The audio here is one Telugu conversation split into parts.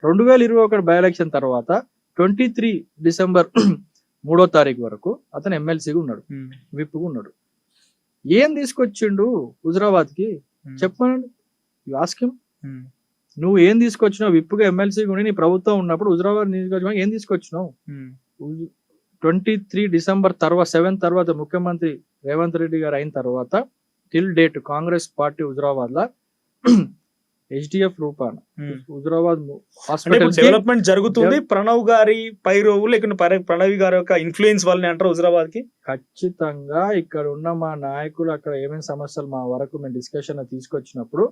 2021 బై ఎలక్షన్ తర్వాత 23 డిసెంబర్ 3వ తారీఖు వరకు అతను ఎమ్మెల్సీగా ఉన్నాడు, విప్పుగా ఉన్నాడు. ఏం తీసుకొచ్చిండు హుజరాబాద్ కి చెప్పమనండి. ఆస్కిమ్, నువ్వు ఏం తీసుకొచ్చినావు? విప్పుగా ఎమ్మెల్సీగా ఉండి నీ ప్రభుత్వం ఉన్నప్పుడు హుజరాబాద్ నియోజకవర్గం ఏం తీసుకొచ్చినావు? 23 డిసెంబర్ తర్వాత 7 తర్వాత ముఖ్యమంత్రి రేవంత్ రెడ్డి గారు అయిన తర్వాత till date Congress party Huzurabad లా HDF రూపాన హుజరాబాద్ హాస్పిటల్ డెవలప్మెంట్ జరుగుతుంది. ప్రణవ్ గారి పైరోవు లేకుంటే ప్రణవ్ గారి యొక్క ఇన్ఫ్లుయెన్స్ వాళ్ళని అంటారు హుజరాబాద్ కి. ఖచ్చితంగా ఇక్కడ ఉన్న మా నాయకులు అక్కడ ఏమేమి సమస్యలు మా వరకు మేము డిస్కషన్ తీసుకొచ్చినప్పుడు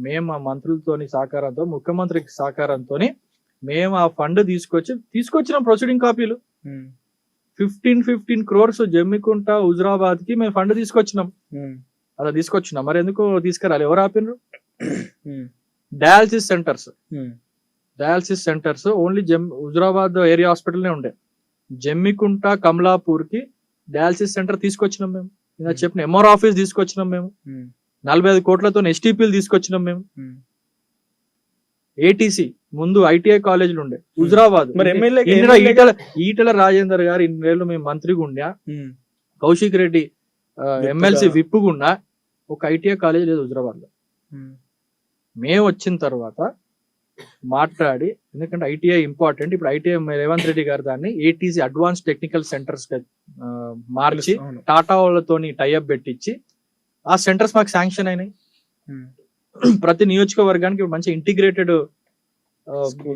మేము మా మంత్రులతోని సహకారంతో, ముఖ్యమంత్రి సహకారంతో మేము ఆ ఫండ్ తీసుకొచ్చిన ప్రొసీడింగ్ కాపీలు 15 crores జమ్మికుంట హుజరాబాద్ కి మేము ఫండ్ తీసుకొచ్చినాం. అలా తీసుకొచ్చినాం. మరి ఎందుకు తీసుకురాలి? ఎవరు ఆపినరు? Dialysis centres only Huzurabad area hospital ఉండే. జమ్మికుంట, కమలాపూర్ కి డయాలసిస్ సెంటర్ తీసుకొచ్చినాం మేము. ఇలా చెప్పిన MR ఆఫీస్ తీసుకొచ్చినాం మేము. 45 కోట్లతో STPలు తీసుకొచ్చినాం మేము. ATC ముందు ITI కాలేజీలు ఉండే హుజరాబాద్. ఈటల రాజేందర్ గారు ఇన్నేళ్ళు మేము మంత్రిగా ఉండా, కౌశిక్ రెడ్డి ఎమ్మెల్సీ విప్పుగుండా, ఒక ITI కాలేజ్ లేదు హుజరాబాద్ లో. మేము వచ్చిన తర్వాత మాట్లాడి, ఎందుకంటే ITI ఇంపార్టెంట్, ఇప్పుడు ITI రేవంత్ రెడ్డి గారు దాన్ని ATC అడ్వాన్స్ టెక్నికల్ సెంటర్స్ మార్చి టాటా వాళ్ళతోని టైఅప్ పెట్టించి ఆ సెంటర్స్ మాకు శాంక్షన్ అయినాయి. ప్రతి నియోజకవర్గానికి మంచి integrated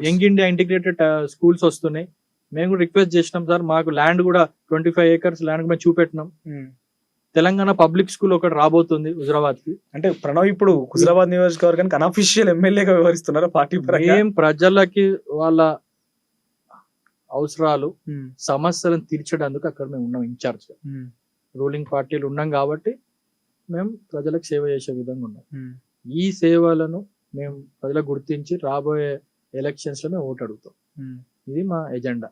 young India integrated schools వస్తున్నాయి. మేము కూడా రిక్వెస్ట్ చేసినాం, సార్ మాకు ల్యాండ్ కూడా 25 acres ల్యాండ్ మేము చూపెట్టినాం. తెలంగాణ పబ్లిక్ స్కూల్ ఒకటి రాబోతుంది హుజరాబాద్ కి. అంటే ప్రణవ్ ఇప్పుడు హుజరాబాద్ నియోజకవర్గానికి అన్అఫీషియల్ ఎమ్మెల్యేగా వ్యవహరిస్తున్నారు పార్టీ పరంగా. ఏం ప్రజలకి వాళ్ళ అవసరాలు సమస్యలను తీర్చడానికి అక్కడ మేము ఉన్నాం ఇన్ఛార్జ్ గా. రూలింగ్ పార్టీలు ఉన్నాం కాబట్టి మేము ప్రజలకు సేవ చేసే విధంగా ఉన్నాం. ఈ సేవలను మేము ప్రజలకు గుర్తించి రాబోయే ఎలక్షన్స్ లో మేము ఓటు అడుగుతాం. ఇది మా ఎజెండా.